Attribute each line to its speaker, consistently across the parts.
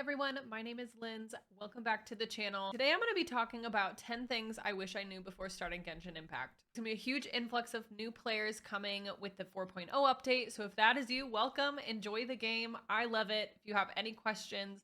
Speaker 1: everyone, my name is Linz. Welcome back to the channel. Today I'm going to be talking about 10 things I wish I knew before starting Genshin Impact. It's going to be a huge influx of new players coming with the 4.0 update, so if that is you, welcome, enjoy the game. I love it. If you have any questions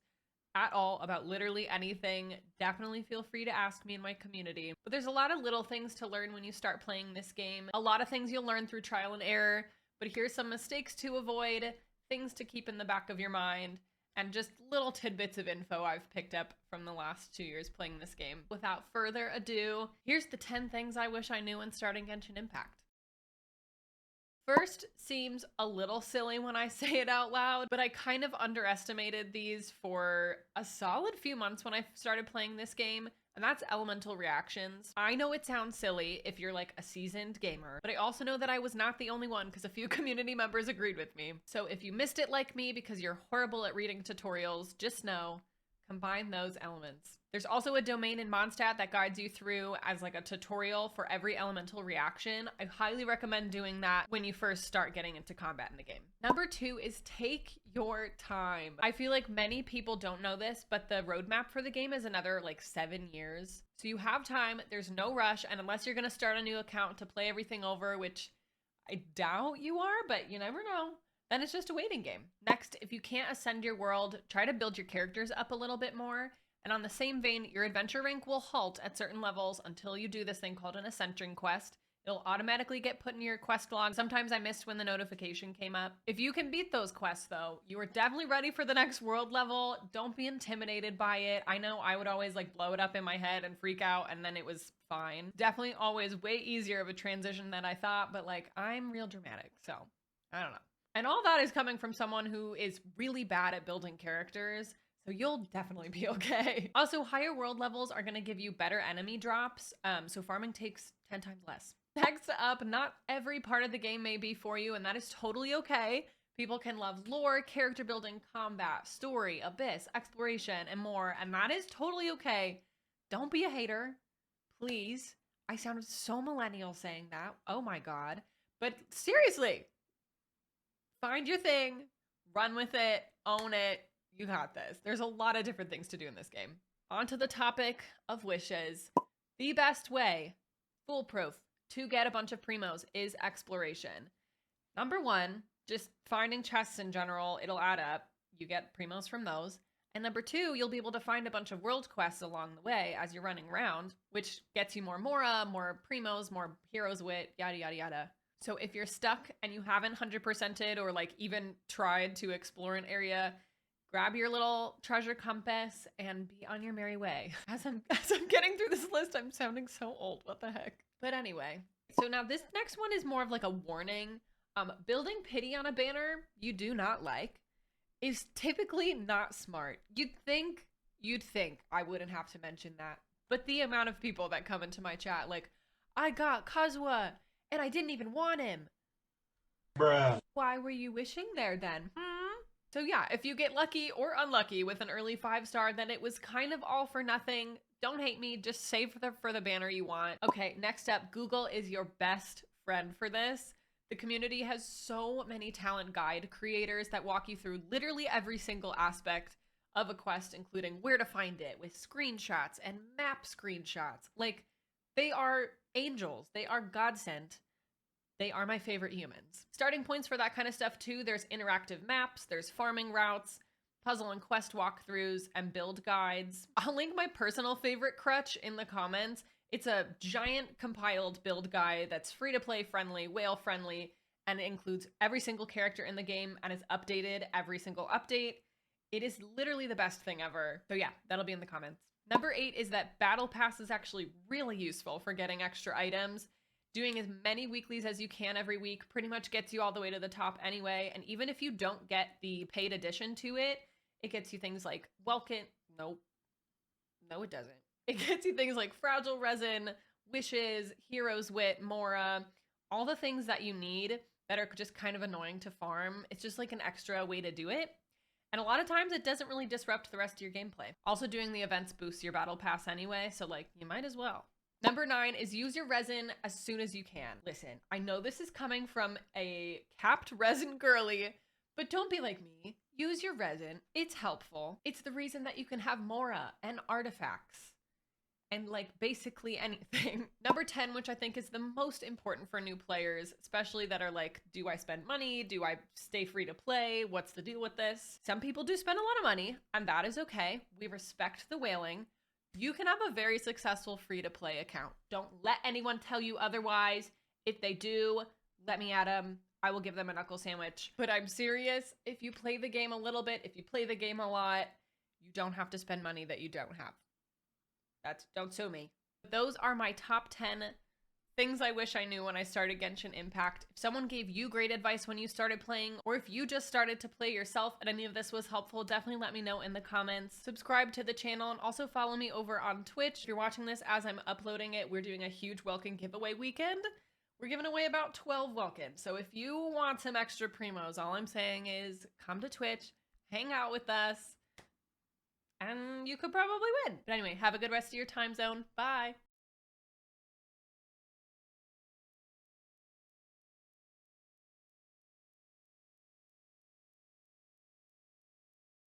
Speaker 1: at all about literally anything, definitely feel free to ask me in my community. But there's a lot of little things to learn when you start playing this game. A lot of things you'll learn through trial and error, but here's some mistakes to avoid, things to keep in the back of your mind, and just little tidbits of info I've picked up from the last 2 years playing this game. Without further ado, here's the 10 things I wish I knew when starting Genshin Impact. First seems a little silly when I say it out loud, but I kind of underestimated these for a solid few months when I started playing this game, and that's elemental reactions. I know it sounds silly if you're like a seasoned gamer, but I also know that I was not the only one because a few community members agreed with me. So if you missed it like me because you're horrible at reading tutorials, just know, combine those elements. There's also a domain in Mondstadt that guides you through as like a tutorial for every elemental reaction. I highly recommend doing that when you first start getting into combat in the game. Number 2 is take your time. I feel like many people don't know this, but the roadmap for the game is another like 7 years. So you have time, there's no rush, and unless you're gonna start a new account to play everything over, which I doubt you are, but you never know, then it's just a waiting game. Next, if you can't ascend your world, try to build your characters up a little bit more. And on the same vein, your adventure rank will halt at certain levels until you do this thing called an ascension quest. It'll automatically get put in your quest log. Sometimes I missed when the notification came up. If you can beat those quests though, you are definitely ready for the next world level. Don't be intimidated by it. I know I would always like blow it up in my head and freak out, and then it was fine. Definitely always way easier of a transition than I thought, but like I'm real dramatic, so I don't know. And all that is coming from someone who is really bad at building characters, so you'll definitely be okay. Also, higher world levels are going to give you better enemy drops, so farming takes 10 times less. Next up, not every part of the game may be for you, and that is totally okay. People can love lore, character building, combat, story, abyss, exploration, and more, and that is totally okay. Don't be a hater, please. I sounded so millennial saying that. Oh my god. But seriously, find your thing, run with it, own it. You got this. There's a lot of different things to do in this game. On to the topic of wishes. The best way, foolproof, to get a bunch of primos is exploration. Number 1, just finding chests in general, it'll add up. You get primos from those. And number 2, you'll be able to find a bunch of world quests along the way as you're running around, which gets you more Mora, more primos, more heroes wit, yada, yada, yada. So if you're stuck and you haven't 100%ed or like even tried to explore an area, grab your little treasure compass and be on your merry way. As I'm getting through this list, I'm sounding so old. What the heck? But anyway, so now this next one is more of like a warning. Building pity on a banner you do not like is typically not smart. You'd think I wouldn't have to mention that, but the amount of people that come into my chat like, I got Kazuha and I didn't even want him. Bruh. Why were you wishing there then? So yeah, if you get lucky or unlucky with an early 5-star, then it was kind of all for nothing. Don't hate me, just save for the banner you want. Okay, next up, Google is your best friend for this. The community has so many talent guide creators that walk you through literally every single aspect of a quest, including where to find it, with screenshots and map screenshots. Like, they are angels. They are godsent. They are my favorite humans. Starting points for that kind of stuff too. There's interactive maps, there's farming routes, puzzle and quest walkthroughs, and build guides. I'll link my personal favorite crutch in the comments. It's a giant compiled build guide that's free to play friendly, whale friendly, and it includes every single character in the game and is updated every single update. It is literally the best thing ever. So yeah, that'll be in the comments. Number 8 is that Battle Pass is actually really useful for getting extra items. Doing as many weeklies as you can every week pretty much gets you all the way to the top anyway. And even if you don't get the paid addition to it, it gets you things like Welkin. Nope. No, it doesn't. It gets you things like Fragile Resin, Wishes, Heroes Wit, Mora, all the things that you need that are just kind of annoying to farm. It's just like an extra way to do it. And a lot of times it doesn't really disrupt the rest of your gameplay. Also, doing the events boosts your battle pass anyway, so like you might as well. Number 9 is use your resin as soon as you can. Listen, I know this is coming from a capped resin girly, but don't be like me. use your resin. It's helpful. It's the reason that you can have Mora and artifacts and like basically anything. Number 10, which I think is the most important for new players, especially that are like, do I spend money? Do I stay free to play? What's the deal with this? Some people do spend a lot of money, and that is okay. We respect the whaling. You can have a very successful free to play account. Don't let anyone tell you otherwise. If they do, let me at them. I will give them a knuckle sandwich. But I'm serious. If you play the game a little bit, if you play the game a lot, you don't have to spend money that you don't have. Don't sue me. Those are my top 10 things I wish I knew when I started Genshin Impact. If someone gave you great advice when you started playing, or if you just started to play yourself and any of this was helpful, definitely let me know in the comments. Subscribe to the channel and also follow me over on Twitch. If you're watching this as I'm uploading it, we're doing a huge Welkin giveaway weekend. We're giving away about 12 Welkin. So if you want some extra primos, all I'm saying is come to Twitch, hang out with us, and you could probably win. But anyway, have a good rest of your time zone. Bye.